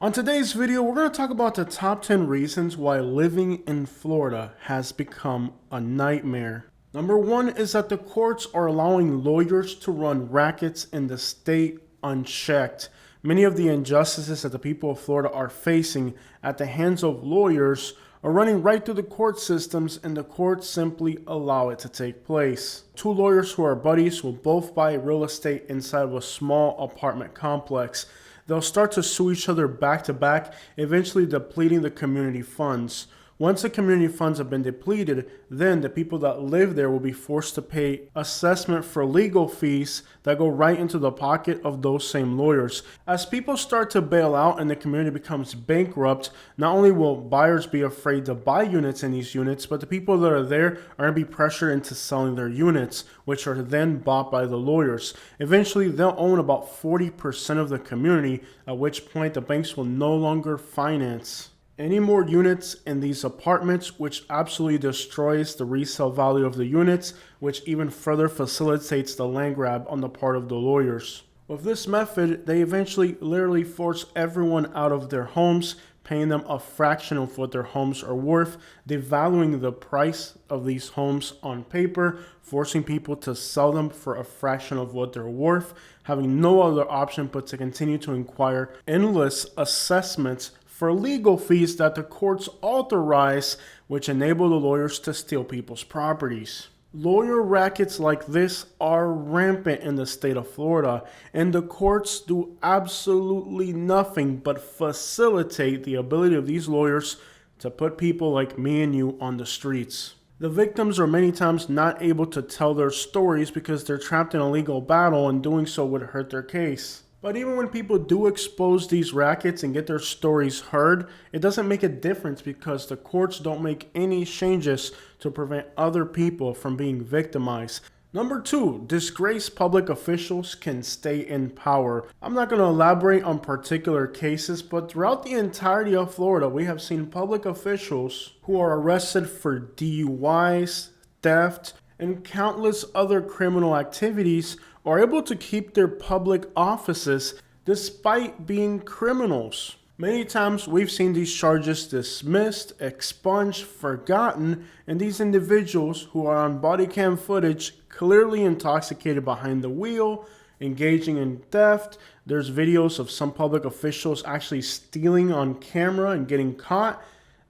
On today's video, we're going to talk about the top 10 reasons why living in Florida has become a nightmare. Number one is that the courts are allowing lawyers to run rackets in the state unchecked. Many of the injustices that the people of Florida are facing at the hands of lawyers are running right through the court systems, and the courts simply allow it to take place. Two lawyers who are buddies will both buy real estate inside of a small apartment complex. They'll start to sue each other back to back, eventually depleting the community funds. Once the community funds have been depleted, then the people that live there will be forced to pay assessment for legal fees that go right into the pocket of those same lawyers. As people start to bail out and the community becomes bankrupt, not only will buyers be afraid to buy units in these units, but the people that are there are going to be pressured into selling their units, which are then bought by the lawyers. Eventually, they'll own about 40% of the community, at which point the banks will no longer finance any more units in these apartments, which absolutely destroys the resale value of the units, which even further facilitates the land grab on the part of the lawyers. With this method, they eventually literally force everyone out of their homes, paying them a fraction of what their homes are worth, devaluing the price of these homes on paper, forcing people to sell them for a fraction of what they're worth, having no other option but to continue to inquire endless assessments for legal fees that the courts authorize, which enable the lawyers to steal people's properties. Lawyer rackets like this are rampant in the state of Florida, and the courts do absolutely nothing but facilitate the ability of these lawyers to put people like me and you on the streets. The victims are many times not able to tell their stories because they're trapped in a legal battle, and doing so would hurt their case. But even when people do expose these rackets and get their stories heard, it doesn't make a difference because the courts don't make any changes to prevent other people from being victimized. Number two, disgraced public officials can stay in power. I'm not going to elaborate on particular cases, but throughout the entirety of Florida, we have seen public officials who are arrested for DUIs, theft, and countless other criminal activities are able to keep their public offices despite being criminals. Many times we've seen these charges dismissed, expunged, forgotten, and these individuals who are on body cam footage clearly intoxicated behind the wheel, engaging in theft. There's videos of some public officials actually stealing on camera and getting caught.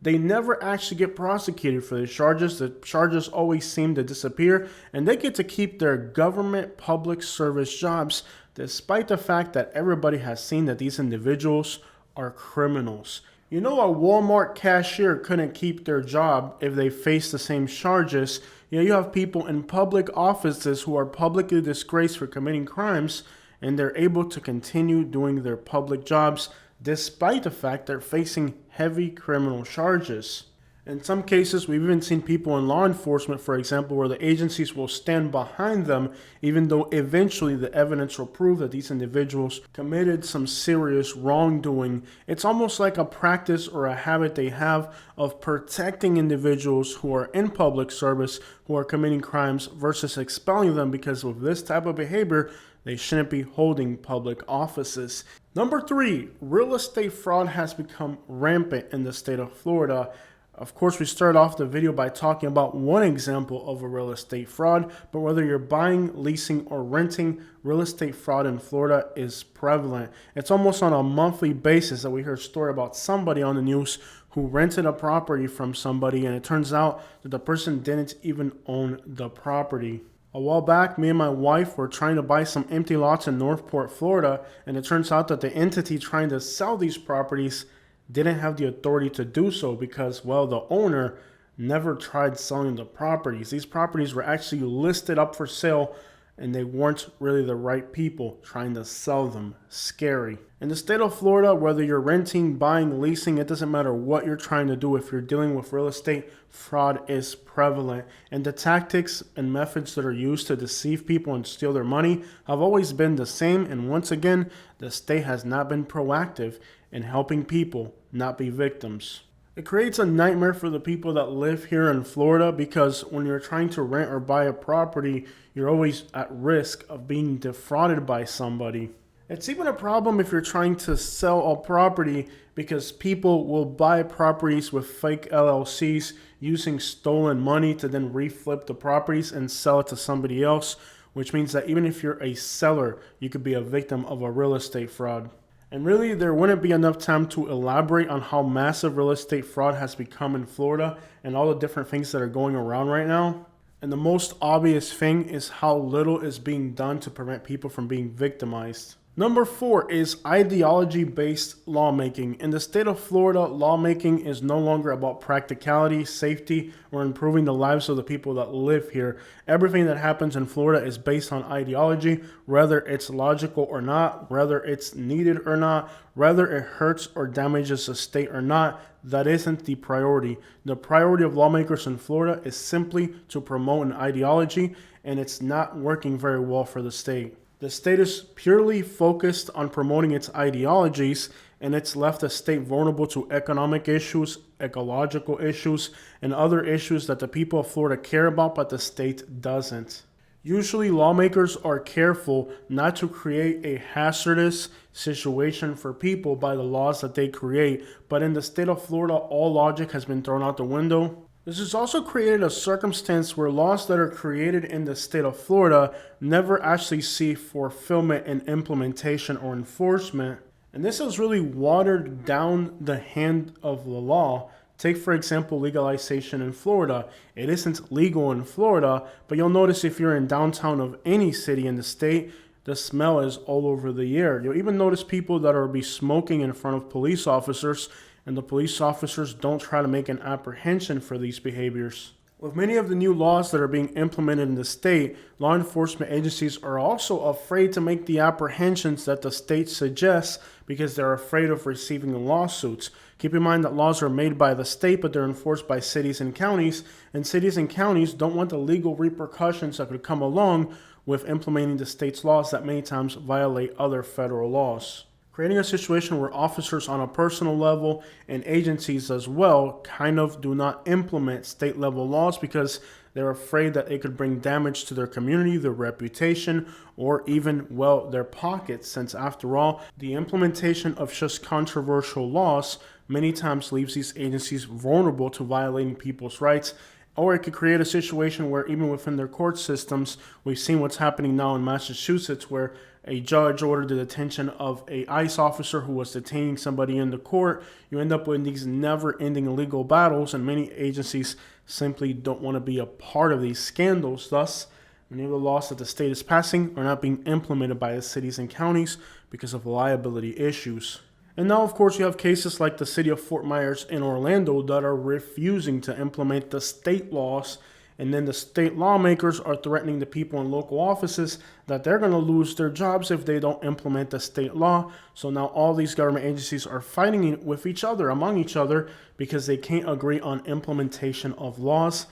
They never actually get prosecuted for the charges. The charges always seem to disappear, and they get to keep their government public service jobs despite the fact that everybody has seen that these individuals are criminals. You know, a Walmart cashier couldn't keep their job if they faced the same charges. You have people in public offices who are publicly disgraced for committing crimes, and they're able to continue doing their public jobs despite the fact they're facing heavy criminal charges. In some cases, we've even seen people in law enforcement, for example, where the agencies will stand behind them, even though eventually the evidence will prove that these individuals committed some serious wrongdoing. It's almost like a practice or a habit they have of protecting individuals who are in public service, who are committing crimes, versus expelling them, because with this type of behavior, they shouldn't be holding public offices. Number three, real estate fraud has become rampant in the state of Florida. Of course, we started off the video by talking about one example of a real estate fraud, but whether you're buying, leasing, or renting, real estate fraud in Florida is prevalent. It's almost on a monthly basis that we hear a story about somebody on the news who rented a property from somebody, and it turns out that the person didn't even own the property. A while back, me and my wife were trying to buy some empty lots in Northport, Florida, and it turns out that the entity trying to sell these properties didn't have the authority to do so because, well, the owner never tried selling the properties. These properties were actually listed up for sale, and they weren't really the right people trying to sell them. Scary. In the state of Florida, whether you're renting, buying, leasing, it doesn't matter what you're trying to do. If you're dealing with real estate, fraud is prevalent. And the tactics and methods that are used to deceive people and steal their money have always been the same. And once again, the state has not been proactive in helping people not be victims. It creates a nightmare for the people that live here in Florida because when you're trying to rent or buy a property, you're always at risk of being defrauded by somebody. It's even a problem if you're trying to sell a property because people will buy properties with fake LLCs using stolen money to then reflip the properties and sell it to somebody else, which means that even if you're a seller, you could be a victim of a real estate fraud. And really, there wouldn't be enough time to elaborate on how massive real estate fraud has become in Florida and all the different things that are going around right now. And the most obvious thing is how little is being done to prevent people from being victimized. Number 4 is ideology-based lawmaking. In the state of Florida, lawmaking is no longer about practicality, safety, or improving the lives of the people that live here. Everything that happens in Florida is based on ideology, whether it's logical or not, whether it's needed or not, whether it hurts or damages the state or not. That isn't the priority. The priority of lawmakers in Florida is simply to promote an ideology, and it's not working very well for the state. The state is purely focused on promoting its ideologies, and it's left the state vulnerable to economic issues, ecological issues, and other issues that the people of Florida care about, but the state doesn't. Usually, lawmakers are careful not to create a hazardous situation for people by the laws that they create, but in the state of Florida, all logic has been thrown out the window. This has also created a circumstance where laws that are created in the state of Florida never actually see fulfillment and implementation or enforcement. And this has really watered down the hand of the law. Take, for example, legalization in Florida. It isn't legal in Florida, but you'll notice if you're in downtown of any city in the state, the smell is all over the air. You'll even notice people that are be smoking in front of police officers, and the police officers don't try to make an apprehension for these behaviors. With many of the new laws that are being implemented in the state, law enforcement agencies are also afraid to make the apprehensions that the state suggests because they're afraid of receiving lawsuits. Keep in mind that laws are made by the state, but they're enforced by cities and counties don't want the legal repercussions that could come along with implementing the state's laws that many times violate other federal laws. Creating a situation where officers on a personal level and agencies as well kind of do not implement state level laws because they're afraid that it could bring damage to their community, their reputation, or even, well, their pockets, since after all, the implementation of just controversial laws many times leaves these agencies vulnerable to violating people's rights. Or it could create a situation where even within their court systems, we've seen what's happening now in Massachusetts, where a judge ordered the detention of a ICE officer who was detaining somebody in the court. You end up with these never-ending legal battles, and many agencies simply don't want to be a part of these scandals. Thus, many of the laws that the state is passing are not being implemented by the cities and counties because of liability issues. And now, of course, you have cases like the city of Fort Myers in Orlando that are refusing to implement the state laws, and then the state lawmakers are threatening the people in local offices that they're going to lose their jobs if they don't implement the state law. So now all these government agencies are fighting with each other, among each other, because they can't agree on implementation of laws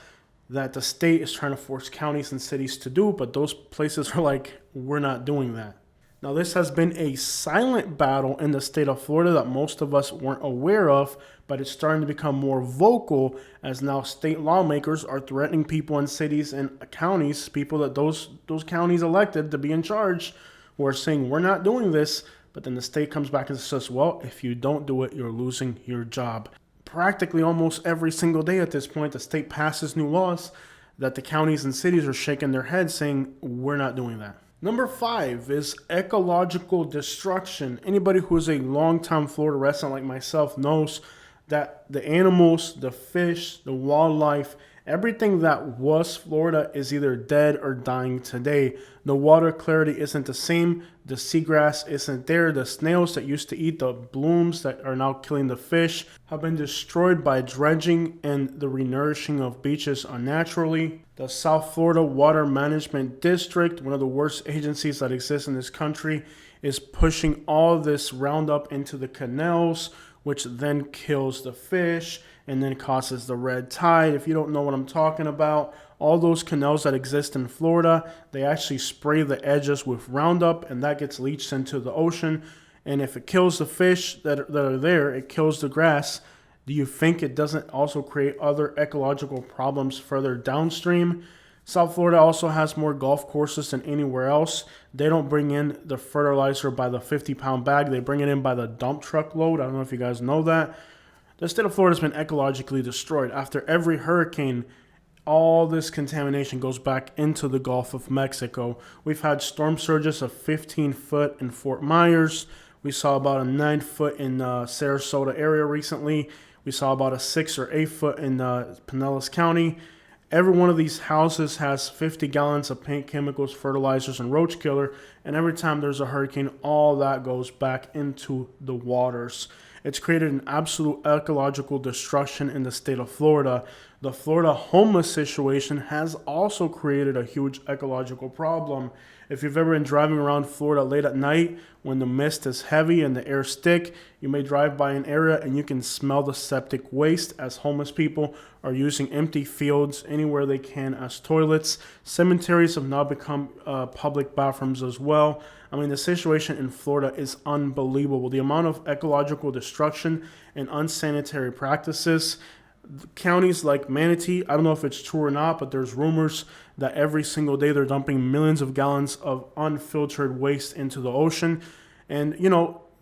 that the state is trying to force counties and cities to do, but those places are like, we're not doing that. Now, this has been a silent battle in the state of Florida that most of us weren't aware of, but it's starting to become more vocal as now state lawmakers are threatening people in cities and counties, people that those counties elected to be in charge, who are saying, we're not doing this, but then the state comes back and says, well, if you don't do it, you're losing your job. Practically almost every single day at this point, the state passes new laws that the counties and cities are shaking their heads saying, we're not doing that. Number 5 is ecological destruction. Anybody who is a long-time Florida resident like myself knows that the animals, the fish, the wildlife, everything that was Florida is either dead or dying today. The water clarity isn't the same. The seagrass isn't there. The snails that used to eat the blooms that are now killing the fish have been destroyed by dredging and the renourishing of beaches unnaturally. The South Florida Water Management District, one of the worst agencies that exist in this country, is pushing all this Roundup into the canals, which then kills the fish and then causes the red tide. If you don't know what I'm talking about, all those canals that exist in Florida, they actually spray the edges with Roundup, and that gets leached into the ocean. And if it kills the fish that are there, it kills the grass. Do you think it doesn't also create other ecological problems further downstream? South Florida also has more golf courses than anywhere else. They don't bring in the fertilizer by the 50-pound bag. They bring it in by the dump truck load. I don't know if you guys know that. The state of Florida has been ecologically destroyed. After every hurricane, all this contamination goes back into the Gulf of Mexico. We've had storm surges of 15 foot in Fort Myers. We saw about a 9 foot in Sarasota area recently. We saw about a 6 or 8 foot in Pinellas County. Every one of these houses has 50 gallons of paint, chemicals, fertilizers, and roach killer. And every time there's a hurricane, all that goes back into the waters. It's created an absolute ecological destruction in the state of Florida. The Florida homeless situation has also created a huge ecological problem. If you've ever been driving around Florida late at night when the mist is heavy and the air's thick, you may drive by an area and you can smell the septic waste as homeless people are using empty fields anywhere they can as toilets. Cemeteries have now become public bathrooms as well. I mean, the situation in Florida is unbelievable. The amount of ecological destruction and unsanitary practices. Counties like Manatee, I don't know if it's true or not, but there's rumors that every single day they're dumping millions of gallons of unfiltered waste into the ocean. And,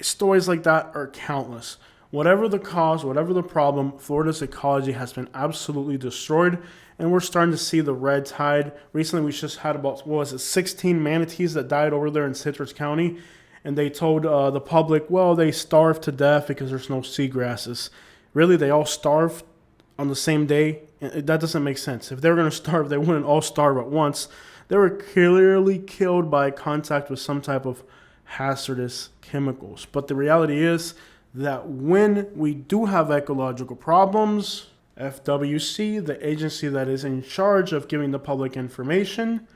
stories like that are countless. Whatever the cause, whatever the problem, Florida's ecology has been absolutely destroyed. And we're starting to see the red tide. Recently, we just had about, 16 manatees that died over there in Citrus County. And they told the public, well, they starved to death because there's no seagrasses. Really, they all starved on the same day? That doesn't make sense. If they were going to starve, they wouldn't all starve at once. They were clearly killed by contact with some type of hazardous chemicals. But the reality is that when we do have ecological problems, FWC, the agency that is in charge of giving the public information,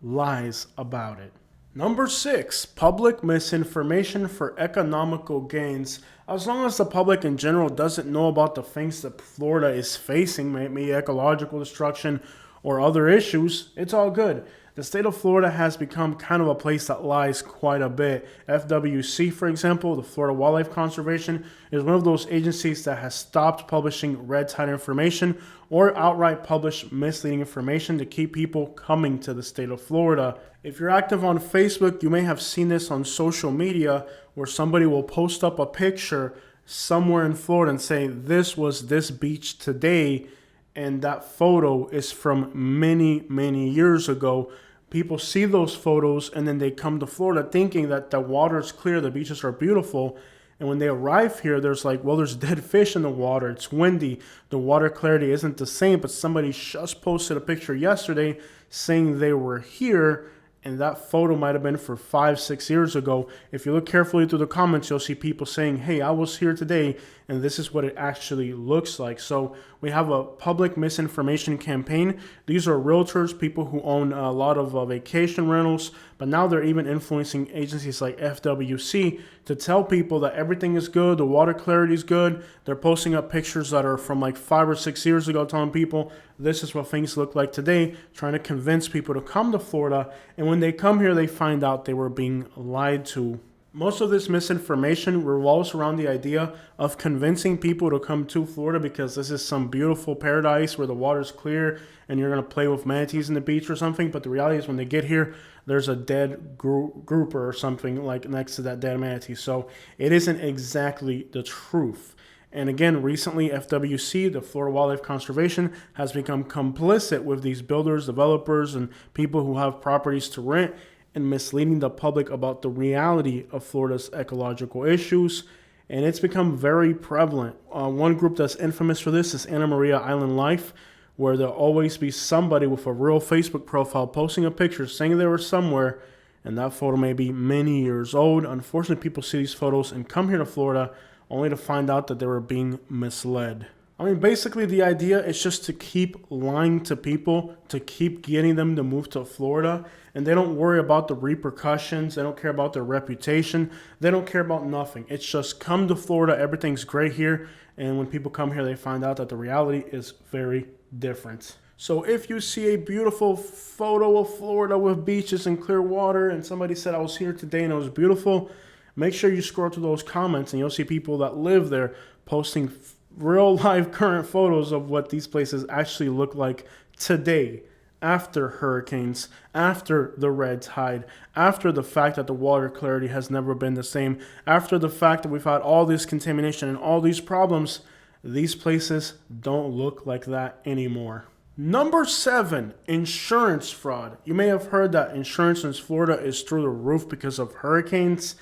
lies about it. Number 6, public misinformation for economical gains. As long as the public in general doesn't know about the things that Florida is facing, maybe ecological destruction or other issues, it's all good. The state of Florida has become kind of a place that lies quite a bit. FWC, for example, the Florida Wildlife Conservation, is one of those agencies that has stopped publishing red tide information or outright publish misleading information to keep people coming to the state of Florida. If you're active on Facebook, you may have seen this on social media where somebody will post up a picture somewhere in Florida and say, this was this beach today, and that photo is from many, many years ago. People see those photos and then they come to Florida thinking that the water is clear, the beaches are beautiful. And when they arrive here, there's there's dead fish in the water. It's windy. The water clarity isn't the same, but somebody just posted a picture yesterday saying they were here. And that photo might have been for 5-6 years ago. If you look carefully through the comments, you'll see people saying, hey, I was here today, and this is what it actually looks like. So we have a public misinformation campaign. These are realtors, people who own a lot of vacation rentals, but now they're even influencing agencies like FWC to tell people that everything is good, the water clarity is good. They're posting up pictures that are from 5 or 6 years ago, telling people this is what things look like today, trying to convince people to come to Florida. And when they come here, they find out they were being lied to. Most of this misinformation revolves around the idea of convincing people to come to Florida because this is some beautiful paradise where the water's clear and you're going to play with manatees in the beach or something. But the reality is when they get here, there's a dead grouper or something next to that dead manatee. So it isn't exactly the truth. And again, recently, FWC, the Florida Wildlife Conservation, has become complicit with these builders, developers, and people who have properties to rent and misleading the public about the reality of Florida's ecological issues. And it's become very prevalent. One group that's infamous for this is Anna Maria Island Life, where there'll always be somebody with a real Facebook profile posting a picture saying they were somewhere, and that photo may be many years old. Unfortunately, people see these photos and come here to Florida only to find out that they were being misled. I mean, basically the idea is just to keep lying to people, to keep getting them to move to Florida, and they don't worry about the repercussions. They don't care about their reputation. They don't care about nothing. It's just come to Florida, everything's great here, and when people come here, they find out that the reality is very different. So if you see a beautiful photo of Florida with beaches and clear water, and somebody said I was here today and it was beautiful, make sure you scroll through those comments and you'll see people that live there posting real live current photos of what these places actually look like today. after hurricanes, after the red tide, after the fact that the water clarity has never been the same, after the fact that we've had all this contamination and all these problems. These places don't look like that anymore. Number 7, insurance fraud. You may have heard that insurance in Florida is through the roof because of hurricanes.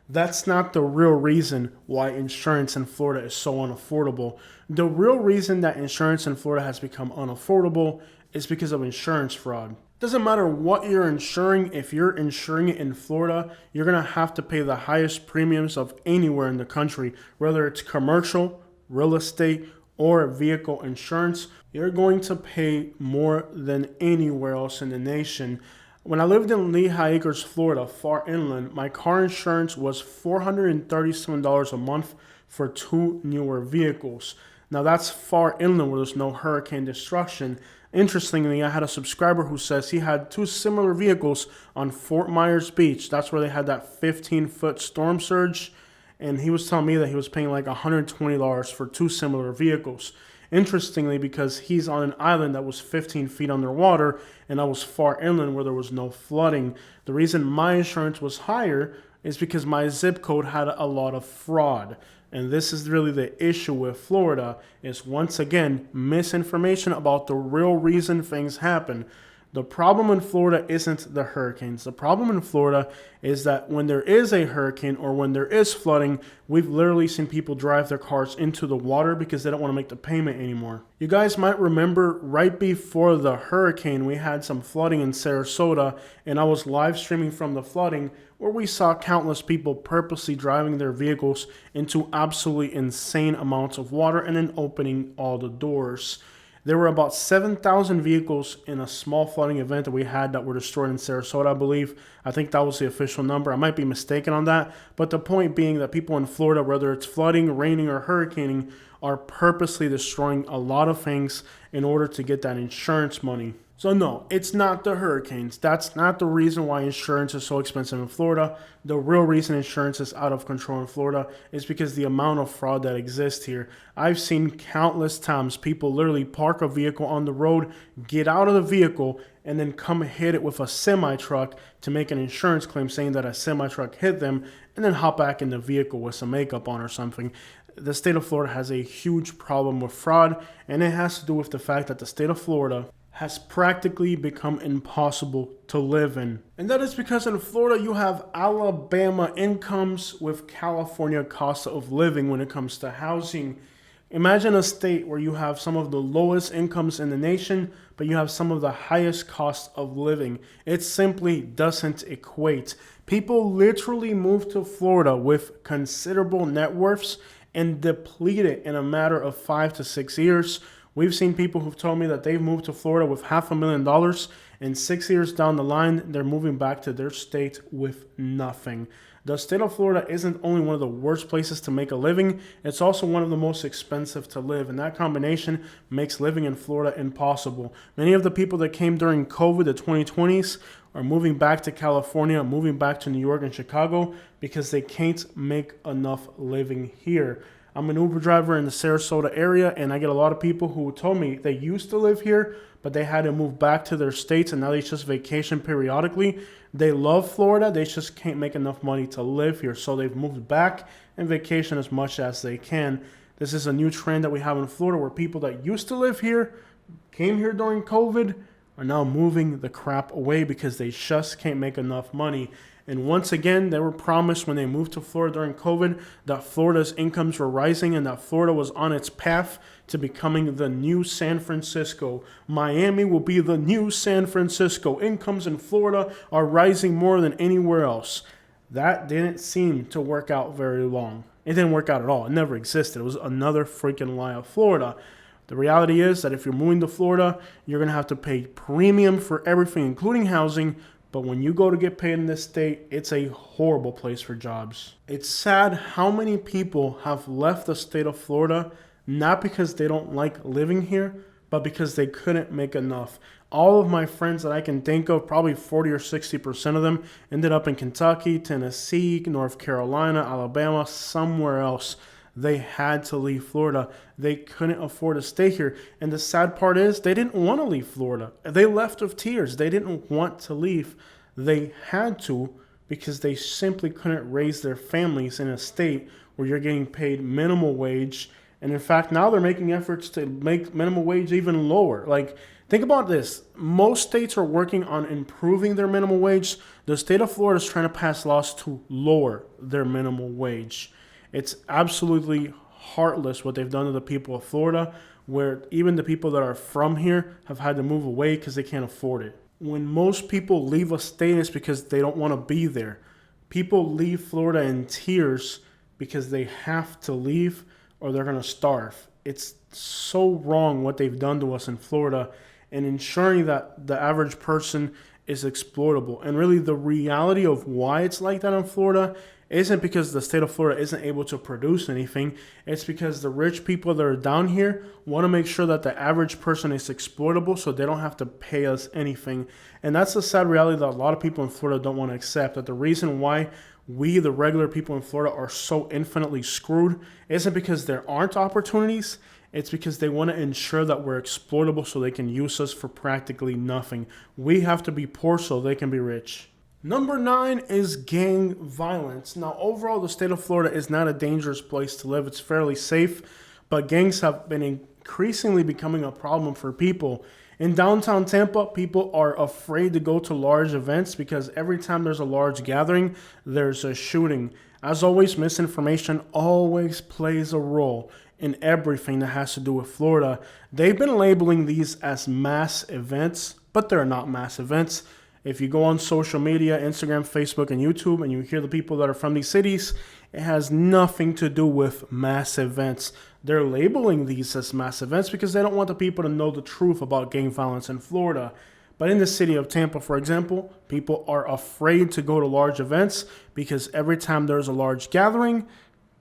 That's not the real reason why insurance in Florida is so unaffordable. The real reason that insurance in Florida has become unaffordable is because of insurance fraud. Doesn't matter what you're insuring, if you're insuring it in Florida, you're going to have to pay the highest premiums of anywhere in the country, whether it's commercial, real estate, or vehicle insurance. You're going to pay more than anywhere else in the nation. When I lived in Lehigh Acres, Florida, far inland, my car insurance was $437 a month for 2 newer vehicles. Now that's far inland where there's no hurricane destruction. Interestingly, I had a subscriber who says he had 2 similar vehicles on Fort Myers Beach. That's where they had that 15-foot storm surge. And he was telling me that he was paying like $120 for 2 similar vehicles. Interestingly, because he's on an island that was 15 feet underwater, and I was far inland where there was no flooding. The reason my insurance was higher is because my zip code had a lot of fraud. And this is really the issue with Florida, is once again, misinformation about the real reason things happen. The problem in Florida isn't the hurricanes. The problem in Florida is that when there is a hurricane or when there is flooding, we've literally seen people drive their cars into the water because they don't want to make the payment anymore. You guys might remember right before the hurricane, we had some flooding in Sarasota, and I was live streaming from the flooding where we saw countless people purposely driving their vehicles into absolutely insane amounts of water and then opening all the doors. There were about 7,000 vehicles in a small flooding event that we had that were destroyed in Sarasota, I believe. I think that was the official number. I might be mistaken on that. But the point being that people in Florida, whether it's flooding, raining, or hurricaning, are purposely destroying a lot of things in order to get that insurance money. So no, it's not the hurricanes. That's not the reason why insurance is so expensive in Florida. The real reason insurance is out of control in Florida is because the amount of fraud that exists here. I've seen countless times people literally park a vehicle on the road, get out of the vehicle, and then come hit it with a semi-truck to make an insurance claim saying that a semi-truck hit them, and then hop back in the vehicle with some makeup on or something. The state of Florida has a huge problem with fraud, and it has to do with the fact that the state of Florida has practically become impossible to live in. And that is because in Florida you have Alabama incomes with California cost of living when it comes to housing. Imagine a state where you have some of the lowest incomes in the nation, but you have some of the highest cost of living. It simply doesn't equate. People literally move to Florida with considerable net worths and deplete it in a matter of 5 to 6 years. We've seen people who've told me that they've moved to Florida with $500,000, and 6 years down the line, they're moving back to their state with nothing. The state of Florida isn't only one of the worst places to make a living, it's also one of the most expensive to live, and that combination makes living in Florida impossible. Many of the people that came during COVID, the 2020s, are moving back to California, moving back to New York and Chicago because they can't make enough living here. I'm an Uber driver in the Sarasota area, and I get a lot of people who told me they used to live here, but they had to move back to their states, and now they just vacation periodically. They love Florida, they just can't make enough money to live here, so they've moved back and vacation as much as they can. This is a new trend that we have in Florida where people that used to live here, came here during COVID, are now moving the crap away because they just can't make enough money. And once again, they were promised when they moved to Florida during COVID that Florida's incomes were rising and that Florida was on its path to becoming the new San Francisco. Miami will be the new San Francisco. Incomes in Florida are rising more than anywhere else. That didn't seem to work out very long. It didn't work out at all. It never existed. It was another freaking lie of Florida. The reality is that if you're moving to Florida, you're going to have to pay premium for everything, including housing. But when you go to get paid in this state, it's a horrible place for jobs. It's sad how many people have left the state of Florida, not because they don't like living here, but because they couldn't make enough. All of my friends that I can think of, probably 40 or 60% of them, ended up in Kentucky, Tennessee, North Carolina, Alabama, somewhere else. they had to leave Florida. They couldn't afford to stay here. And the sad part is they didn't want to leave Florida. They left of tears. They didn't want to leave. They had to because they simply couldn't raise their families in a state where you're getting paid minimal wage. And in fact, now they're making efforts to make minimum wage even lower. Like, think about this. Most states are working on improving their minimum wage. The state of Florida is trying to pass laws to lower their minimum wage. It's absolutely heartless what they've done to the people of Florida, where even the people that are from here have had to move away because they can't afford it. When most people leave a state, it's because they don't want to be there. People leave Florida in tears because they have to leave or they're going to starve. It's so wrong what they've done to us in Florida and ensuring that the average person is exploitable. And really the reality of why it's like that in Florida isn't because the state of Florida isn't able to produce anything. It's because the rich people that are down here want to make sure that the average person is exploitable so they don't have to pay us anything. And that's the sad reality that a lot of people in Florida don't want to accept, that the reason why we, the regular people in Florida, are so infinitely screwed isn't because there aren't opportunities. It's because they want to ensure that we're exploitable so they can use us for practically nothing. We have to be poor so they can be rich. Number 9 is gang violence. Now, overall, the state of Florida is not a dangerous place to live. It's fairly safe, but gangs have been increasingly becoming a problem for people. In downtown Tampa, people are afraid to go to large events because every time there's a large gathering, there's a shooting. As always, misinformation always plays a role in everything that has to do with Florida. They've been labeling these as mass events, but they're not mass events. If you go on social media, Instagram, Facebook, and YouTube, and you hear the people that are from these cities, it has nothing to do with mass events. They're labeling these as mass events because they don't want the people to know the truth about gang violence in Florida. But in the city of Tampa, for example, people are afraid to go to large events because every time there's a large gathering,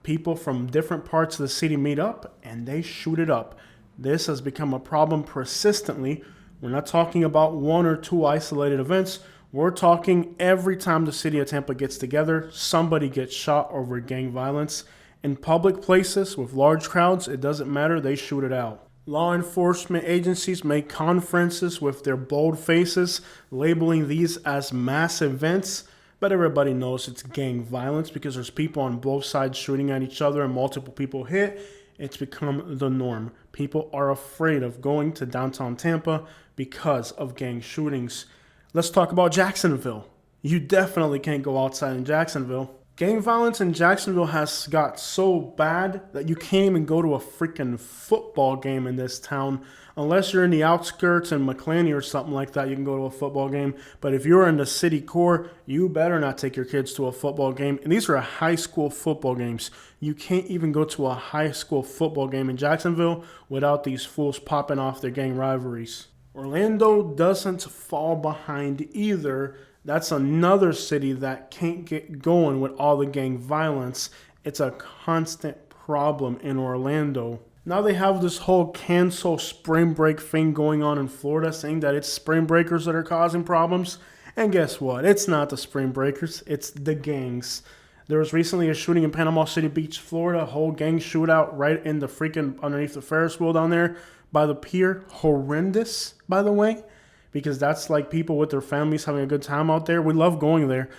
people from different parts of the city meet up and they shoot it up. This has become a problem persistently. We're not talking about one or two isolated events. We're talking every time the city of Tampa gets together, somebody gets shot over gang violence. In public places with large crowds, it doesn't matter, they shoot it out. Law enforcement agencies make conferences with their bold faces, labeling these as mass events. But everybody knows it's gang violence because there's people on both sides shooting at each other and multiple people hit. It's become the norm. People are afraid of going to downtown Tampa because of gang shootings. Let's talk about Jacksonville. You definitely can't go outside in Jacksonville. Gang violence in Jacksonville has got so bad that you can't even go to a freaking football game in this town. Unless you're in the outskirts in McClaney or something like that, you can go to a football game. But if you're in the city core, you better not take your kids to a football game. And these are high school football games. You can't even go to a high school football game in Jacksonville without these fools popping off their gang rivalries. Orlando doesn't fall behind either. That's another city that can't get going with all the gang violence. It's a constant problem in Orlando. Now they have this whole cancel spring break thing going on in Florida, saying that it's spring breakers that are causing problems. And guess what? It's not the spring breakers, it's the gangs. There was recently a shooting in Panama City Beach, Florida, a whole gang shootout right in the freaking underneath the Ferris wheel down there by the pier. Horrendous, by the way. Because that's like people with their families having a good time out there. We love going there.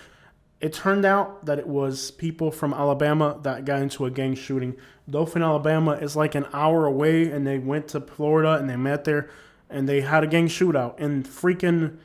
It turned out that it was people from Alabama that got into a gang shooting. Dothan, Alabama is like an hour away, and they went to Florida and they met there and they had a gang shootout. And freaking,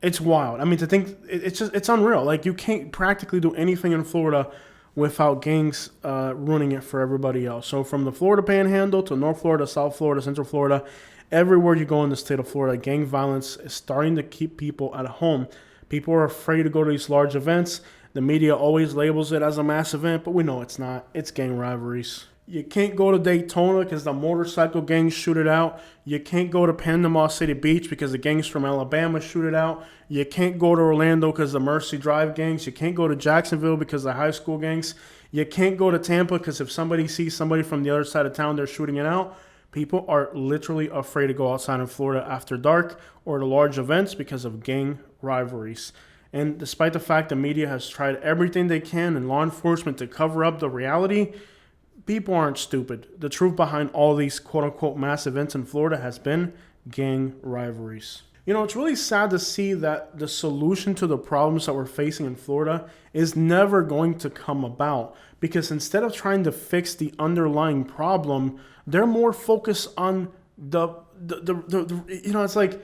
it's wild. I mean, to think, it's unreal. Like, you can't practically do anything in Florida without gangs ruining it for everybody else. So from the Florida Panhandle to North Florida, South Florida, Central Florida, everywhere you go in the state of Florida, gang violence is starting to keep people at home. People are afraid to go to these large events. The media always labels it as a mass event, but we know it's not. It's gang rivalries. You can't go to Daytona because the motorcycle gangs shoot it out. You can't go to Panama City Beach because the gangs from Alabama shoot it out. You can't go to Orlando because the Mercy Drive gangs. You can't go to Jacksonville because the high school gangs. You can't go to Tampa because if somebody sees somebody from the other side of town, they're shooting it out. People are literally afraid to go outside in Florida after dark or to large events because of gang rivalries. And despite the fact the media has tried everything they can and law enforcement to cover up the reality, people aren't stupid. The truth behind all these quote unquote mass events in Florida has been gang rivalries. You know, it's really sad to see that the solution to the problems that we're facing in Florida is never going to come about, because instead of trying to fix the underlying problem, they're more focused on it's like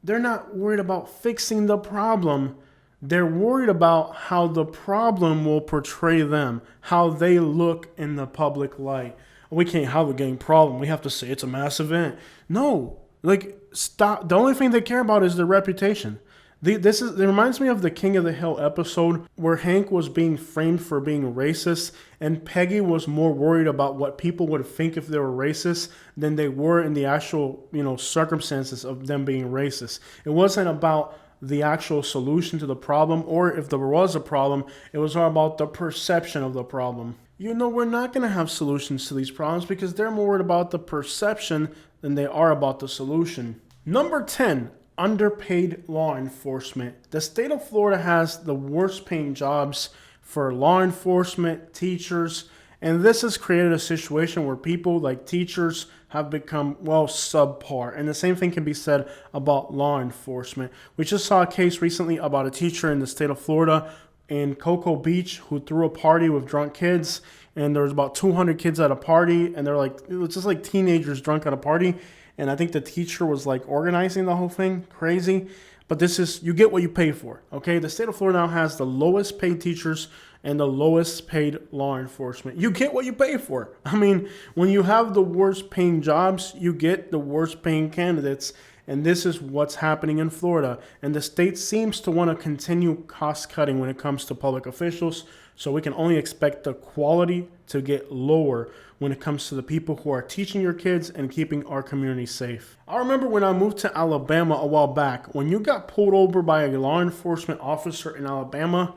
they're not worried about fixing the problem. They're worried about how the problem will portray them, how they look in the public light. We can't have a gang problem. We have to say it's a mass event. No, like, stop. The only thing they care about is their reputation. It reminds me of the King of the Hill episode where Hank was being framed for being racist, and Peggy was more worried about what people would think if they were racist than they were in the actual, circumstances of them being racist. It wasn't about the actual solution to the problem, or if there was a problem, it was all about the perception of the problem. We're not going to have solutions to these problems because they're more worried about the perception than they are about the solution. Number 10, underpaid law enforcement. The state of Florida has the worst paying jobs for law enforcement, teachers, and this has created a situation where people like teachers have become, subpar. And the same thing can be said about law enforcement. We just saw a case recently about a teacher in the state of Florida in Cocoa Beach who threw a party with drunk kids, and there was about 200 kids at a party, and it was just like teenagers drunk at a party, and I think the teacher was like organizing the whole thing. Crazy. But you get what you pay for, okay? The state of Florida now has the lowest paid teachers and the lowest paid law enforcement. You get what you pay for. I mean, when you have the worst paying jobs, you get the worst paying candidates. And this is what's happening in Florida. And the state seems to want to continue cost cutting when it comes to public officials. So we can only expect the quality to get lower when it comes to the people who are teaching your kids and keeping our community safe. I remember when I moved to Alabama a while back, when you got pulled over by a law enforcement officer in Alabama,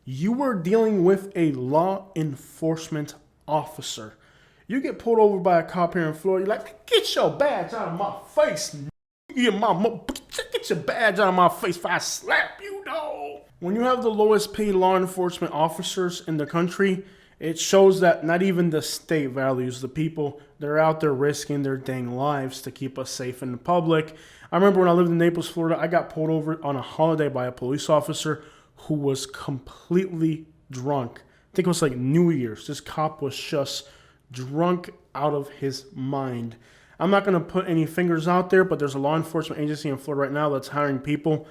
you were dealing with a law enforcement officer. You get pulled over by a cop here in Florida, you're like, get your badge out of my face. Get your badge out of my face if I slap you, dog. When you have the lowest paid law enforcement officers in the country, it shows that not even the state values the people. They're out there risking their dang lives to keep us safe in the public. I remember when I lived in Naples, Florida, I got pulled over on a holiday by a police officer who was completely drunk. I think it was like New Year's. This cop was just drunk out of his mind. I'm not going to put any fingers out there, but there's a law enforcement agency in Florida right now that's hiring people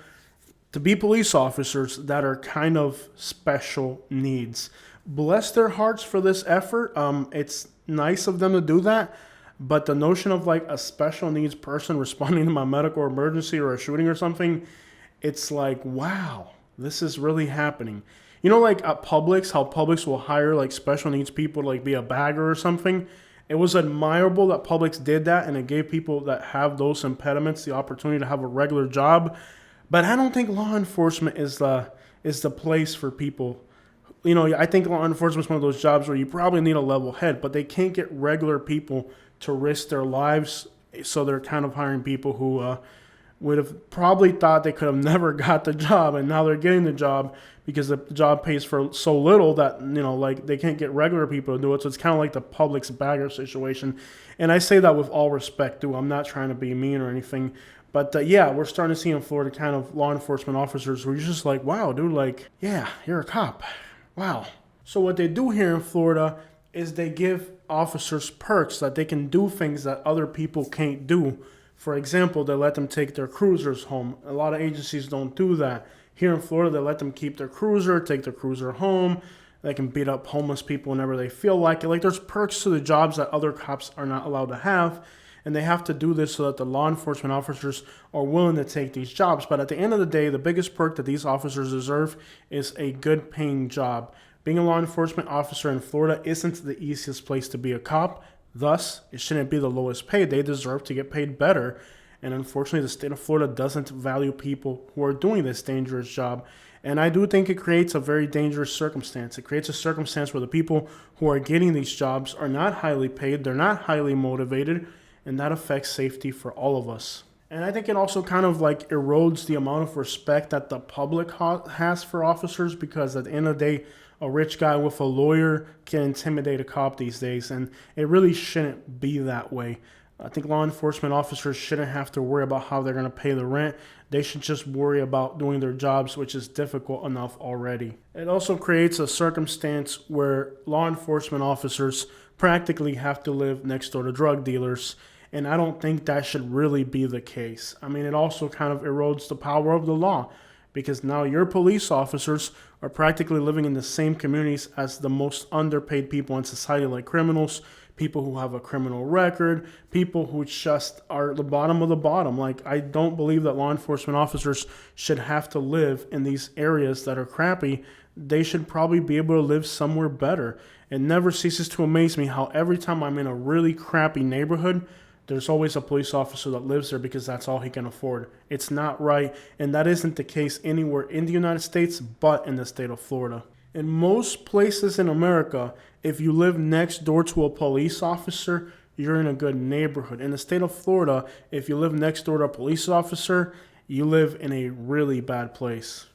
to be police officers that are kind of special needs. Bless their hearts for this effort. It's nice of them to do that, but the notion of like a special needs person responding to my medical emergency or a shooting or something, it's like, wow, this is really happening. Like at Publix, how Publix will hire like special needs people to like be a bagger or something. It was admirable that Publix did that, and it gave people that have those impediments the opportunity to have a regular job. But I don't think law enforcement is the place for people. I think law enforcement is one of those jobs where you probably need a level head, but they can't get regular people to risk their lives. So they're kind of hiring people who would have probably thought they could have never got the job, and now they're getting the job because the job pays for so little that, like they can't get regular people to do it. So it's kind of like the Publix bagger situation. And I say that with all respect, too. I'm not trying to be mean or anything. But we're starting to see in Florida kind of law enforcement officers where you're just like, wow, dude, like, yeah, you're a cop. Wow. So what they do here in Florida is they give officers perks that they can do things that other people can't do. For example, they let them take their cruisers home. A lot of agencies don't do that. Here in Florida, they let them keep their cruiser, take their cruiser home. They can beat up homeless people whenever they feel like it. Like, there's perks to the jobs that other cops are not allowed to have. And they have to do this so that the law enforcement officers are willing to take these jobs. But at the end of the day, the biggest perk that these officers deserve is a good paying job. Being a law enforcement officer in Florida isn't the easiest place to be a cop. Thus, it shouldn't be the lowest paid. They deserve to get paid better. And unfortunately, the state of Florida doesn't value people who are doing this dangerous job. And I do think it creates a very dangerous circumstance. It creates a circumstance where the people who are getting these jobs are not highly paid. They're not highly motivated. And that affects safety for all of us. And I think it also kind of like erodes the amount of respect that the public has for officers, because at the end of the day, a rich guy with a lawyer can intimidate a cop these days, and it really shouldn't be that way. I think law enforcement officers shouldn't have to worry about how they're going to pay the rent. They should just worry about doing their jobs, which is difficult enough already. It also creates a circumstance where law enforcement officers practically have to live next door to drug dealers, and I don't think that should really be the case. I mean, it also kind of erodes the power of the law because now your police officers are practically living in the same communities as the most underpaid people in society, like criminals, people who have a criminal record, people who just are the bottom of the bottom. Like, I don't believe that law enforcement officers should have to live in these areas that are crappy. They should probably be able to live somewhere better. It never ceases to amaze me how every time I'm in a really crappy neighborhood, there's always a police officer that lives there because that's all he can afford. It's not right, and that isn't the case anywhere in the United States but in the state of Florida. In most places in America, if you live next door to a police officer, you're in a good neighborhood. In the state of Florida, if you live next door to a police officer, you live in a really bad place.